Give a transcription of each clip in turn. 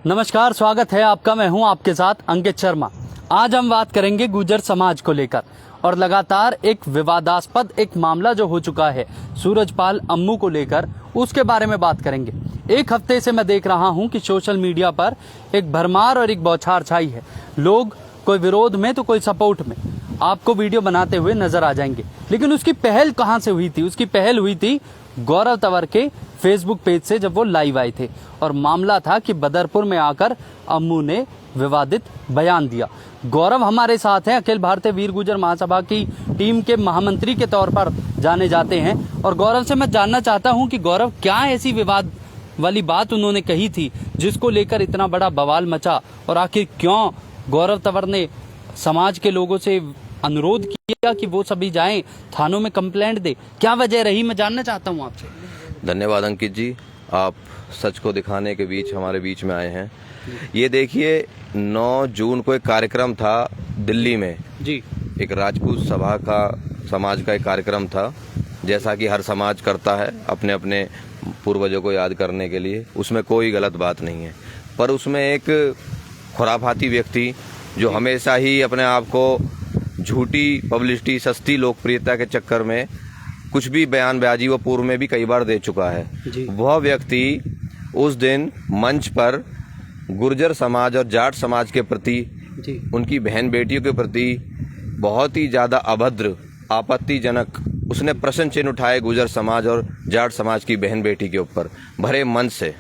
नमस्कार, स्वागत है आपका। मैं हूं आपके साथ अंकित शर्मा। आज हम बात करेंगे गुर्जर समाज को लेकर और लगातार एक विवादास्पद एक मामला जो हो चुका है सूरजपाल अम्मू को लेकर, उसके बारे में बात करेंगे। एक हफ्ते से मैं देख रहा हूं कि सोशल मीडिया पर एक भरमार और एक बौछार छाई है। लोग कोई विरोध में तो कोई सपोर्ट में आपको वीडियो बनाते हुए नजर आ जाएंगे। लेकिन उसकी पहल कहां से हुई थी? उसकी पहल हुई थी गौरव तंवर के फेसबुक पेज से, जब वो लाइव आए थे और मामला था कि बदरपुर में आकर अम्मू ने विवादित बयान दिया। गौरव हमारे साथ हैं, अखिल भारतीय वीर गुर्जर महासभा की टीम के महामंत्री के तौर पर जाने जाते हैं। और गौरव से मैं जानना चाहता हूं कि गौरव, क्या ऐसी विवाद वाली बात उन्होंने कही थी जिसको लेकर इतना बड़ा बवाल मचा, और आखिर क्यों गौरव तंवर ने समाज के लोगों से अनुरोध किया कि वो सभी जाएं थानों में कंप्लेंट दे? क्या वजह रही, मैं जानना चाहता हूं आपसे। धन्यवाद अंकित जी, आप सच को दिखाने के बीच हमारे बीच में आए हैं। ये देखिए, 9 जून को एक कार्यक्रम था दिल्ली में जी। एक राजपूत सभा का, समाज का एक कार्यक्रम था, जैसा कि हर समाज करता है अपने अपने पूर्वजों को याद करने के लिए। उसमें कोई गलत बात नहीं है, पर उसमें एक खुराफाती व्यक्ति जो हमेशा ही अपने आप को झूठी पब्लिसिटी, सस्ती लोकप्रियता के चक्कर में कुछ भी बयानबाजी वो पूर्व में भी कई बार दे चुका है, वह व्यक्ति उस दिन मंच पर गुर्जर समाज और जाट समाज के प्रति, उनकी बहन बेटियों के प्रति बहुत ही ज़्यादा अभद्र, आपत्तिजनक उसने प्रश्न चिन्ह उठाए गुर्जर समाज और जाट समाज की बहन बेटी के ऊपर भरे मंच से।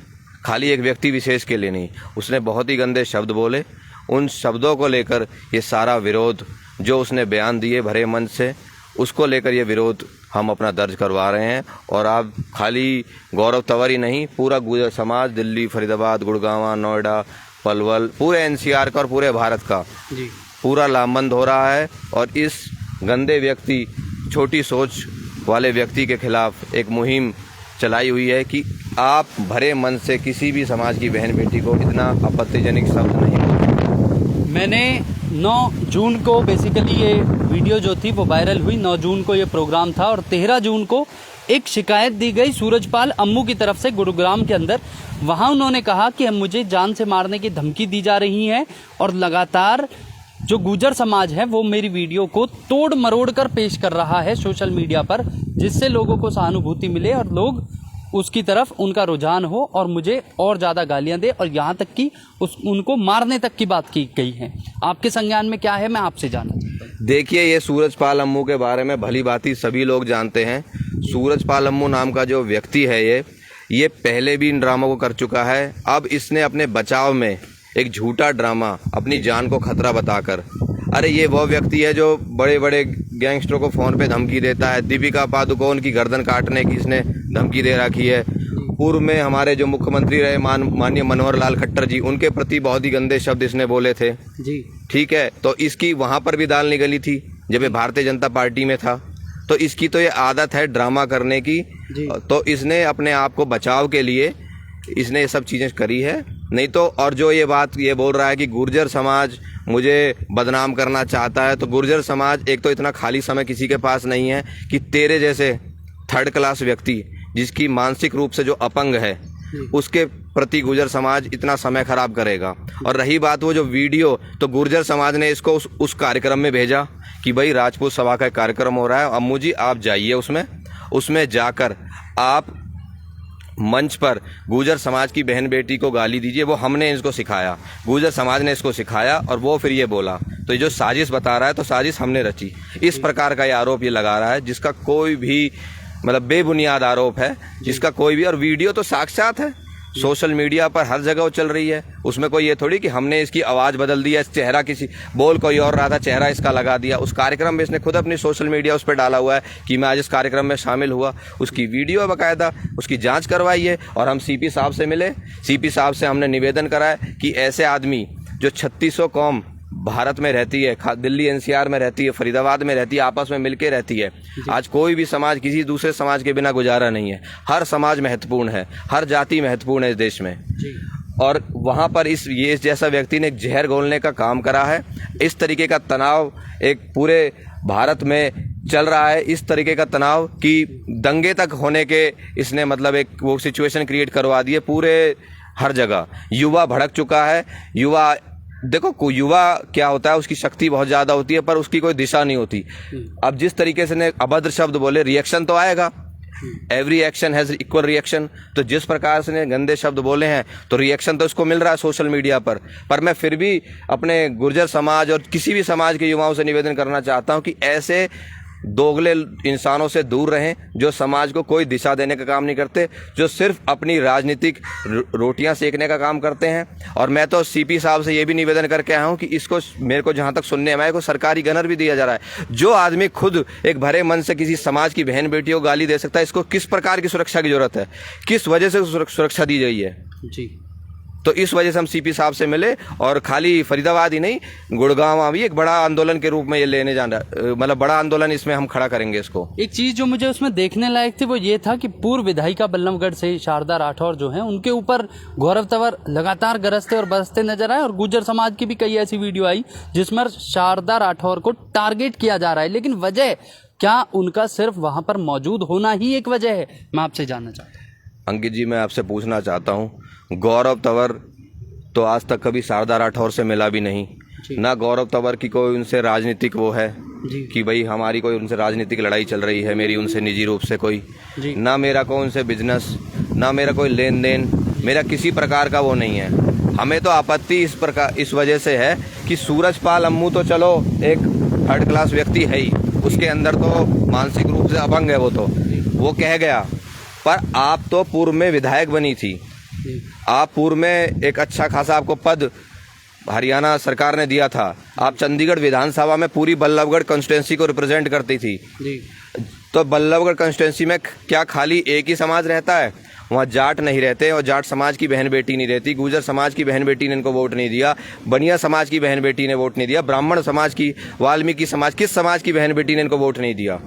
खाली एक व्यक्ति विशेष के लिए नहीं, उसने बहुत ही गंदे शब्द बोले। उन शब्दों को लेकर ये सारा विरोध जो उसने बयान दिए भरे मंच से, उसको लेकर ये विरोध हम अपना दर्ज करवा रहे हैं। और आप खाली गौरव तंवर ही नहीं, पूरा गुर्जर समाज दिल्ली, फरीदाबाद, गुड़गांव, नोएडा, पलवल, पूरे एनसीआर का और पूरे भारत का पूरा लामबंद हो रहा है। और इस गंदे व्यक्ति, छोटी सोच वाले व्यक्ति के खिलाफ एक मुहिम चलाई हुई है कि आप भरे मन से किसी भी समाज की बहन बेटी को इतना आपत्तिजनक शब्द नहीं बोलें। मैंने 9 जून को बेसिकली ये वीडियो जो थी वो वायरल हुई। 9 जून को ये प्रोग्राम था और 13 जून को एक शिकायत दी गई सूरजपाल अम्मू की तरफ से गुरुग्राम के अंदर। वहां उन्होंने कहा कि मुझे जान से मारने की धमकी दी जा रही है और लगातार जो गुर्जर समाज है वो मेरी वीडियो को तोड़ मरोड़ कर पेश कर रहा है सोशल मीडिया पर, जिससे लोगों को सहानुभूति मिले और लोग उसकी तरफ उनका रुझान हो और मुझे और ज़्यादा गालियां दे, और यहाँ तक कि उनको मारने तक की बात की गई है। आपके संज्ञान में क्या है, मैं आपसे जानना चाहता हूँ। देखिए, ये सूरजपाल अम्मू के बारे में भली भांति सभी लोग जानते हैं। सूरजपाल अम्मू नाम का जो व्यक्ति है ये पहले भी इन ड्रामों को कर चुका है। अब इसने अपने बचाव में एक झूठा ड्रामा, अपनी जान को खतरा बताकर, अरे ये वो व्यक्ति है जो बड़े बड़े गैंगस्टरों को फ़ोन पे धमकी देता है। दीपिका पादुकोण की गर्दन काटने की इसने धमकी दे रखी है। पूर्व में हमारे जो मुख्यमंत्री रहे माननीय मनोहर लाल खट्टर जी, उनके प्रति बहुत ही गंदे शब्द इसने बोले थे जी। ठीक है, तो इसकी वहाँ पर भी दाल निकली थी जब ये भारतीय जनता पार्टी में था। तो इसकी तो ये आदत है ड्रामा करने की। तो इसने अपने आप को बचाव के लिए इसने ये सब चीज़ें करी है। नहीं तो, और जो ये बात ये बोल रहा है कि गुर्जर समाज मुझे बदनाम करना चाहता है, तो गुर्जर समाज, एक तो इतना खाली समय किसी के पास नहीं है कि तेरे जैसे थर्ड क्लास व्यक्ति जिसकी मानसिक रूप से जो अपंग है उसके प्रति गुर्जर समाज इतना समय खराब करेगा। और रही बात वो जो वीडियो, तो गुर्जर समाज ने इसको उस कार्यक्रम में भेजा कि भाई राजपूत सभा का कार्यक्रम हो रहा है, अम्मू जी आप जाइए उसमें जाकर आप मंच पर गुर्जर समाज की बहन बेटी को गाली दीजिए। वो हमने इसको सिखाया, गुर्जर समाज ने इसको सिखाया, और वो फिर ये बोला। तो ये जो साजिश बता रहा है, तो साजिश हमने रची। इस प्रकार का ये आरोप ये लगा रहा है जिसका कोई भी मतलब बेबुनियाद आरोप है, जिसका कोई भी, और वीडियो तो साक्षात है, सोशल मीडिया पर हर जगह वो चल रही है। उसमें कोई ये थोड़ी कि हमने इसकी आवाज़ बदल दी है, चेहरा किसी बोल कोई और रहा था, चेहरा इसका लगा दिया। उस कार्यक्रम में इसने खुद अपनी सोशल मीडिया उस पर डाला हुआ है कि मैं आज इस कार्यक्रम में शामिल हुआ। उसकी वीडियो है बाकायदा, उसकी जांच करवाई है। और हम सीपी साहब से मिले, सीपी साहब से हमने निवेदन करा है कि ऐसे आदमी जो 3600 कौम भारत में रहती है, दिल्ली एनसीआर में रहती है, फरीदाबाद में रहती है, आपस में मिलके रहती है। आज कोई भी समाज किसी दूसरे समाज के बिना गुजारा नहीं है। हर समाज महत्वपूर्ण है, हर जाति महत्वपूर्ण है इस देश में। और वहाँ पर ये जैसा व्यक्ति ने एक जहर घोलने का काम करा है। इस तरीके का तनाव एक पूरे भारत में चल रहा है, इस तरीके का तनाव कि दंगे तक होने के इसने मतलब एक वो सिचुएशन क्रिएट करवा दी है। पूरे हर जगह युवा भड़क चुका है। युवा देखो, युवा क्या होता है, उसकी शक्ति बहुत ज्यादा होती है पर उसकी कोई दिशा नहीं होती। अब जिस तरीके से ने अभद्र शब्द बोले, रिएक्शन तो आएगा। Every action has equal reaction. तो जिस प्रकार से ने गंदे शब्द बोले हैं तो रिएक्शन तो इसको मिल रहा है सोशल मीडिया पर मैं फिर भी अपने गुर्जर समाज और किसी भी समाज के युवाओं से निवेदन करना चाहता हूं कि ऐसे दोगले इंसानों से दूर रहें जो समाज को कोई दिशा देने का काम नहीं करते, जो सिर्फ अपनी राजनीतिक रोटियां सेकने का काम करते हैं। और मैं तो सीपी साहब से ये भी निवेदन करके आया हूं कि इसको, मेरे को जहां तक सुनने में आया, को सरकारी गनर भी दिया जा रहा है। जो आदमी खुद एक भरे मन से किसी समाज की बहन बेटी को गाली दे सकता है, इसको किस प्रकार की सुरक्षा की जरूरत है, किस वजह से सुरक्षा दी गई है जी। तो इस वजह से हम सीपी साहब से मिले और खाली फरीदाबाद ही नहीं, गुड़गांव भी एक बड़ा आंदोलन के रूप में ये लेने जाना, मतलब बड़ा आंदोलन इसमें हम खड़ा करेंगे इसको। एक चीज जो मुझे उसमें देखने लायक थी वो ये था कि पूर्व विधायिका बल्लभगढ़ से शारदा राठौर जो हैं, उनके ऊपर गौरव तंवर लगातार गरजते और बरसते नजर आए और गुर्जर समाज की भी कई ऐसी वीडियो आई जिसमें शारदा राठौर को टारगेट किया जा रहा है। लेकिन वजह क्या, उनका सिर्फ वहां पर मौजूद होना ही एक वजह है? मैं आपसे जानना चाहता हूँ। अंकित जी, मैं आपसे पूछना चाहता हूँ, गौरव तंवर तो आज तक कभी शारदा राठौर से मिला भी नहीं, ना गौरव तंवर की कोई उनसे राजनीतिक वो है कि भाई हमारी कोई उनसे राजनीतिक लड़ाई चल रही है, मेरी उनसे निजी रूप से कोई, ना मेरा कोई उनसे बिजनेस, ना मेरा कोई लेन देन, मेरा किसी प्रकार का वो नहीं है। हमें तो आपत्ति इस वजह से है कि सूरजपाल अम्मू तो चलो एक थर्ड क्लास व्यक्ति है ही, उसके अंदर तो मानसिक रूप से अपंग है, वो कह गया। पर आप तो पूर्व में विधायक बनी थी, आप पूर्व में एक अच्छा खासा आपको पद हरियाणा सरकार ने दिया था, आप चंडीगढ़ विधानसभा में पूरी बल्लभगढ़ कॉन्स्टिट्यूंसी को रिप्रेजेंट करती थी। तो बल्लभगढ़ कॉन्स्टिट्यूंसी में क्या खाली एक ही समाज रहता है? वहाँ जाट नहीं रहते और जाट समाज की बहन बेटी नहीं रहती, गुर्जर समाज की बहन बेटी ने इनको वोट नहीं दिया, बनिया समाज की बहन बेटी ने वोट नहीं दिया, ब्राह्मण समाज की, वाल्मीकि समाज, किस समाज की बहन बेटी ने इनको वोट नहीं दिया?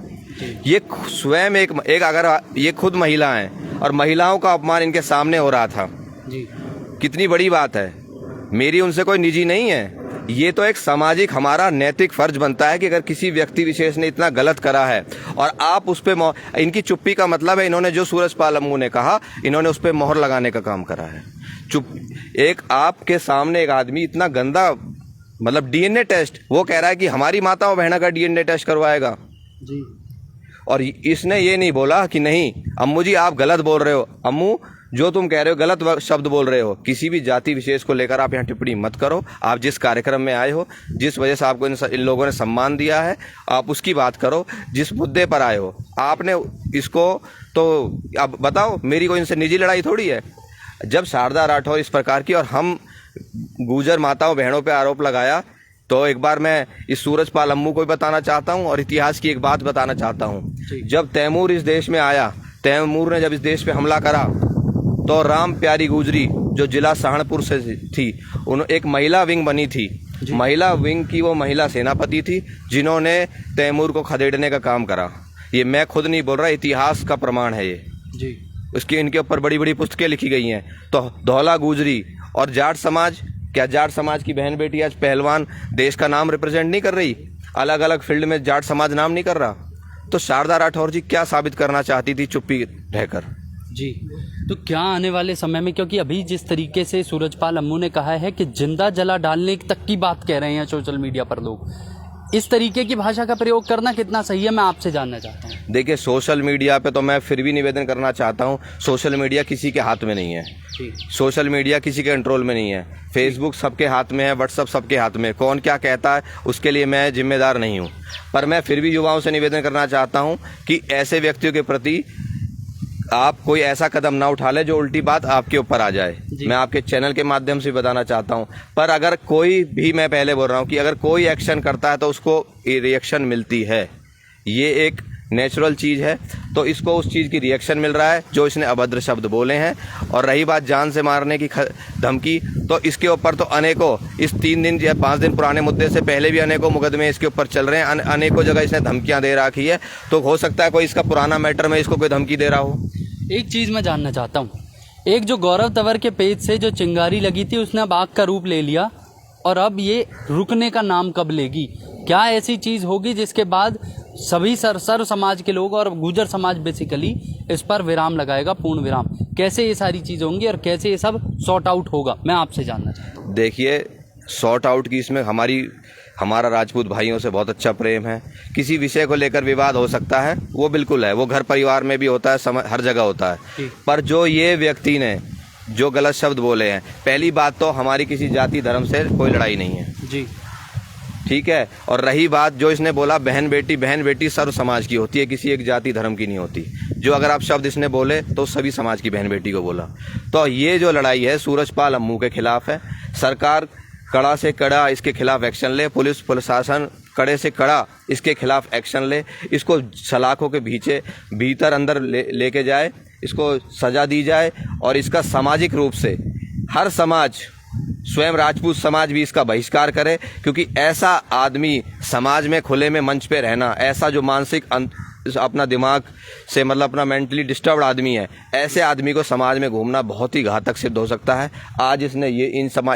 ये स्वयं एक अगर ये खुद महिला हैं और महिलाओं का अपमान इनके सामने हो रहा था जी। कितनी बड़ी बात है। मेरी उनसे कोई निजी नहीं है, ये तो एक सामाजिक हमारा नैतिक फर्ज बनता है कि अगर किसी व्यक्ति विशेष ने इतना गलत करा है और आप उस पर, इनकी चुप्पी का मतलब है इन्होंने जो सूरजपाल अम्मू ने कहा, इन्होंने उस पर मोहर लगाने का काम करा है। एक आपके सामने एक आदमी इतना गंदा, मतलब डीएनए टेस्ट, वो कह रहा है कि हमारी माताओं बहना का डीएनए टेस्ट करवाएगा जी। और इसने ये नहीं बोला कि नहीं अम्मू जी आप गलत बोल रहे हो, अम्मू जो तुम कह रहे हो गलत शब्द बोल रहे हो, किसी भी जाति विशेष को लेकर आप यहाँ टिप्पणी मत करो। आप जिस कार्यक्रम में आए हो, जिस वजह से आपको इन लोगों ने सम्मान दिया है, आप उसकी बात करो। जिस मुद्दे पर आए हो आपने इसको, तो अब बताओ, मेरी कोई इनसे निजी लड़ाई थोड़ी है। जब शारदा राठौर इस प्रकार की और हम गुर्जर माताओं बहनों पर आरोप लगाया, तो एक बार मैं इस सूरजपाल अम्मू को भी बताना चाहता हूँ और इतिहास की एक बात बताना चाहता हूँ। जब तैमूर इस देश में आया, तैमूर ने जब इस देश पे हमला करा, तो राम प्यारी गुजरी जो जिला सहारनपुर से थी, उन्होंने एक महिला विंग बनी थी। महिला विंग की वो महिला सेनापति थी जिन्होंने तैमूर को खदेड़ने का काम करा। ये मैं खुद नहीं बोल रहा, इतिहास का प्रमाण है ये जी। उसकी इनके ऊपर बड़ी बड़ी पुस्तकें लिखी गई हैं। तो धौला गुजरी और जाट समाज, क्या जाट समाज की बहन बेटी आज पहलवान देश का नाम रिप्रेजेंट नहीं कर रही? अलग अलग फील्ड में जाट समाज नाम नहीं कर रहा? तो शारदा राठौर जी क्या साबित करना चाहती थी चुप्पी रहकर जी? तो क्या आने वाले समय में, क्योंकि अभी जिस तरीके से सूरजपाल अम्मू ने कहा है कि जिंदा जला डालने तक की बात कह रहे हैं सोशल मीडिया पर लोग, इस तरीके की भाषा का प्रयोग करना कितना सही है, मैं आपसे जानना चाहता हूँ। देखिए, सोशल मीडिया पे तो मैं फिर भी निवेदन करना चाहता हूँ, सोशल मीडिया किसी के हाथ में नहीं है, सोशल मीडिया किसी के कंट्रोल में नहीं है। फेसबुक सबके हाथ में है, व्हाट्सअप सबके हाथ में, कौन क्या कहता है उसके लिए मैं जिम्मेदार नहीं हूँ। पर मैं फिर भी युवाओं से निवेदन करना चाहता हूँ कि ऐसे व्यक्तियों के प्रति आप कोई ऐसा कदम ना उठा ले जो उल्टी बात आपके ऊपर आ जाए। मैं आपके चैनल के माध्यम से बताना चाहता हूं। पर अगर कोई भी, मैं पहले बोल रहा हूं कि अगर कोई एक्शन करता है तो उसको रिएक्शन मिलती है, ये एक नेचुरल चीज़ है। तो इसको उस चीज़ की रिएक्शन मिल रहा है जो इसने अभद्र शब्द बोले हैं। और रही बात जान से मारने की धमकी, तो इसके ऊपर तो अनेकों, इस 3 दिन या 5 दिन पुराने मुद्दे से पहले भी अनेकों मुकदमे इसके ऊपर चल रहे हैं, अनेकों जगह इसने धमकियां दे रखी है। तो हो सकता है कोई इसका पुराना मैटर में इसको कोई धमकी दे रहा हो। एक चीज़ मैं जानना चाहता हूँ, एक जो गौरव तंवर के पेज से जो चिंगारी लगी थी उसने अब आग का रूप ले लिया, और अब ये रुकने का नाम कब लेगी? क्या ऐसी चीज़ होगी जिसके बाद सभी सर्व समाज के लोग और गुर्जर समाज बेसिकली इस पर विराम लगाएगा, पूर्ण विराम। कैसे ये सारी चीज़ें होंगी और कैसे ये सब सॉर्ट आउट होगा, मैं आपसे जानना चाहता हूँ। देखिए, सॉर्ट आउट की इसमें हमारा राजपूत भाइयों से बहुत अच्छा प्रेम है। किसी विषय को लेकर विवाद हो सकता है, वो बिल्कुल है, वो घर परिवार में भी होता है, हर जगह होता है। पर जो ये व्यक्ति ने जो गलत शब्द बोले हैं, पहली बात तो हमारी किसी जाति धर्म से कोई लड़ाई नहीं है जी, ठीक है। और रही बात जो इसने बोला बहन बेटी सर्व समाज की होती है, किसी एक जाति धर्म की नहीं होती। जो अगर आप शब्द इसने बोले तो सभी समाज की बहन बेटी को बोला। तो ये जो लड़ाई है सूरजपाल अम्मू के खिलाफ है। सरकार कड़ा से कड़ा इसके खिलाफ एक्शन ले, पुलिस प्रशासन कड़े से कड़ा इसके खिलाफ एक्शन ले, इसको सलाखों के भीतर अंदर लेके जाए, इसको सजा दी जाए और इसका सामाजिक रूप से हर समाज, स्वयं राजपूत समाज भी इसका बहिष्कार करे। क्योंकि ऐसा आदमी समाज में खुले में मंच पे रहना, ऐसा जो मानसिक अपना दिमाग से मतलब अपना मेंटली डिस्टर्ब्ड आदमी है, ऐसे आदमी को समाज में घूमना बहुत ही घातक सिद्ध हो सकता है। आज इसने ये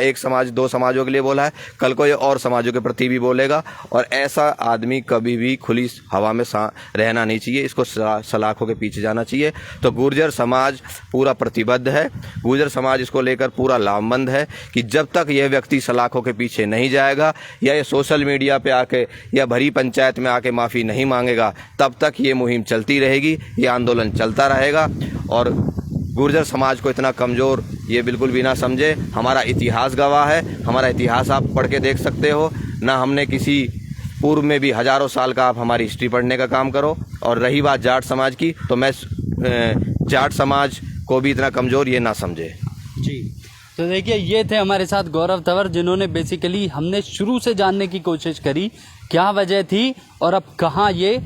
एक समाज दो समाजों के लिए बोला है, कल को ये और समाजों के प्रति भी बोलेगा। और ऐसा आदमी कभी भी खुली हवा में रहना नहीं चाहिए, इसको सलाखों के पीछे जाना चाहिए। तो गुर्जर समाज पूरा प्रतिबद्ध है, गुर्जर समाज इसको लेकर पूरा लामबंद है कि जब तक यह व्यक्ति सलाखों के पीछे नहीं जाएगा या ये सोशल मीडिया पे आके या भरी पंचायत में आके माफ़ी नहीं मांगेगा, तब तक ये मुहिम चलती रहेगी, ये आंदोलन चलता रहेगा। और गुर्जर समाज को इतना कमज़ोर ये बिल्कुल भी ना समझे। हमारा इतिहास गवाह है, हमारा इतिहास आप पढ़ के देख सकते हो ना। हमने किसी पूर्व में भी हजारों साल का आप हमारी हिस्ट्री पढ़ने का काम करो। और रही बात जाट समाज की, तो मैं जाट समाज को भी इतना कमज़ोर ये ना समझे जी। तो देखिए, ये थे हमारे साथ गौरव तंवर, जिन्होंने बेसिकली हमने शुरू से जानने की कोशिश करी क्या वजह थी और अब कहाँ ये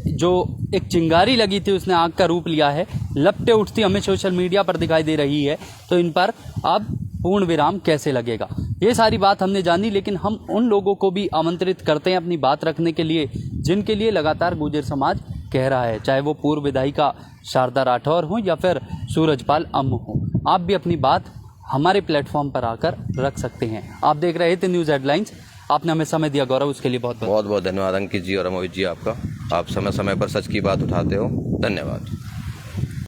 जो एक चिंगारी लगी थी उसने आग का रूप लिया है, लपटें उठती हमें सोशल मीडिया पर दिखाई दे रही है। तो इन पर अब पूर्ण विराम कैसे लगेगा, ये सारी बात हमने जानी। लेकिन हम उन लोगों को भी आमंत्रित करते हैं अपनी बात रखने के लिए, जिनके लिए लगातार गुर्जर समाज कह रहा है, चाहे वो पूर्व विधायिका शारदा राठौर हो या फिर सूरजपाल अम्मू हो। आप भी अपनी बात हमारे प्लेटफॉर्म पर आकर रख सकते हैं। आप देख रहे थे न्यूज़ हेडलाइंस, आपने हमें समय दिया गौरव, उसके लिए बहुत बहुत धन्यवाद अंकित जी और अमोहित जी आपका। आप समय समय पर सच की बात उठाते हो, धन्यवाद।